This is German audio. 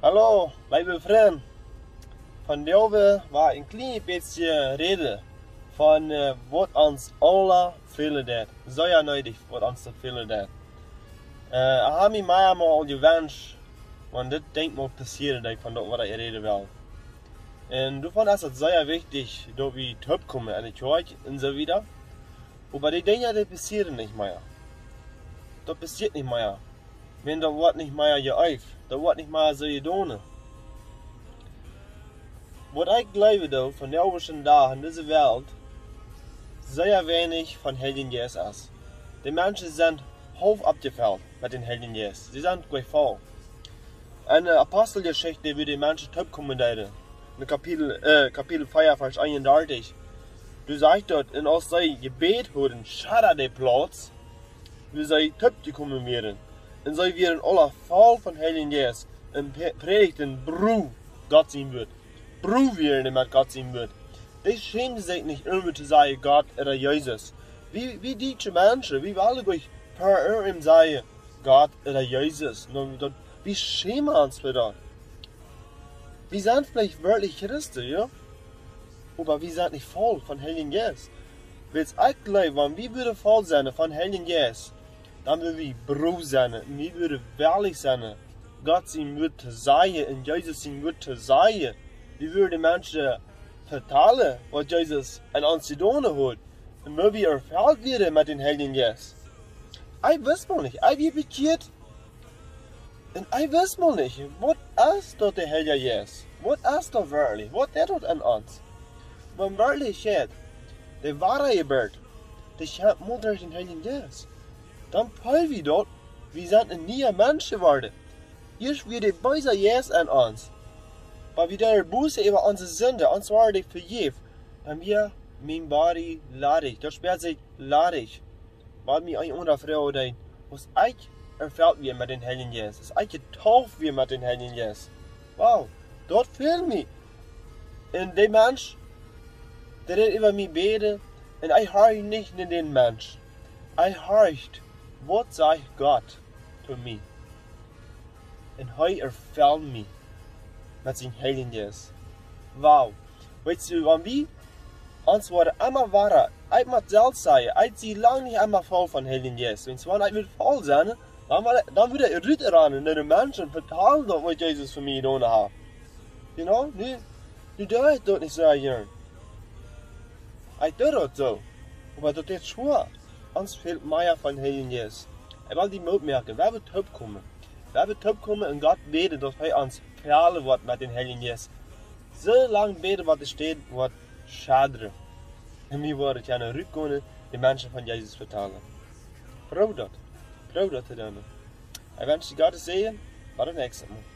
Hallo, liebe Freunde. Vandaag war een klein beetje reden van wat ons alle willen dat. Zeer nodig wat ons te willen dat. Ik heb me maar al gewenst, want dit denkt me passieren, dat ik van dat wat ik reden wil. En daarvan is het zeer wichtig dat we terugkomen aan de kerk en zo wieder. Aber die Dinge, die passieren nicht mehr. Das passiert nicht mehr. Wenn das Wort nicht mehr geäuft, das Wort nicht mehr so gedaan. Was ich glaube, da, von der obersten da in dieser Welt, sehr wenig von Heiligen Geist ist. Die Menschen sind hoch abgefällt mit den Heiligen Geist. Sie sind gefahren. In der Apostelgeschichte, wie die Menschen zurückkommen werden, in Kapitel 4, Vers 31, du sagst dort, in als sie Gebet hören, schadet der Platz, wie sie zurückgekommen werden. Und sie werden alle voll von Heiligen Geist und predigten, Bruh, Gott sein wird. Bruh werden mit Gott sein wird. Die schämen sich nicht immer zu sagen, Gott oder Jesus. Wie deutsche Menschen, wie wir alle durch per ihm sagen, Gott oder Jesus. Wir schämen uns für das. Wir sind vielleicht wirklich Christen, ja? Aber wir sind nicht voll von Heiligen Geist. Weil ich glaube, wenn wir würden voll sein von Heiligen Geist, dann würden wir Bruh sein, und wir würden ehrlich sein, Gott sein wird zu sagen, und Jesus sein wird zu sagen. Wir würden Menschen vertellen, was Jesus an uns getan hat. Und wenn wir erfüllt werden mit den Heiligen Geist. Ich weiß mal nicht, ich bin bekehrt. Und ich weiß mal nicht, was ist dort der Heilige Geist? Was ist dort wirklich? Was ist dort an uns? Wenn wirklich steht, der wahre Gebet, der schenkt nur durch den Heiligen Geist. Dann fallen wir dort, wir sind ein neuer Mensch geworden. Jetzt wird der böse Geist an uns. Weil wir der Buße über unsere Sünde, und zwar die vergeben, dann wir mein Body ladig. Das sperrt sich ladig. Weil mir ein oder Frau denkt, was ich erfüllt wir mit den Heiligen Geist. Was ich getauft wir mit den Heiligen Geist. Wow, dort fehlt mir. Und der Mensch, der redet über mich beten, und ich höre nicht in den Mensch. Ich höre, was sagt Gott zu mir? Und er erfüllt mich mit seinem Heiligen Geist. Wow. Weißt du, wenn wir uns immer wahr, ich muss selbst sagen, ich sehe lange nicht immer voll von Heiligen Geist. Wenn ich will voll sein, dann würde ich rütteln in den Menschen vertellen, was Jesus für mich getan hat. You know? Nu doe ich das nicht so gern. Ich tue das so. Aber das ist schwer. Uns fehlt mehr von Heiligen Geist. Ich will die Mut merken, wer wird zurückkommen? Wer wird zurückkommen und Gott beten, dass er uns verhellen wird mit den Heiligen Geist. So lange beten, was steht, wird schade. Und wir wollen gerne rückkommen, die Menschen von Jesus vertellen. Probier das. Probier das zu tun. Ich wünsche dir Gottes Segen. Bis zum nächsten Mal.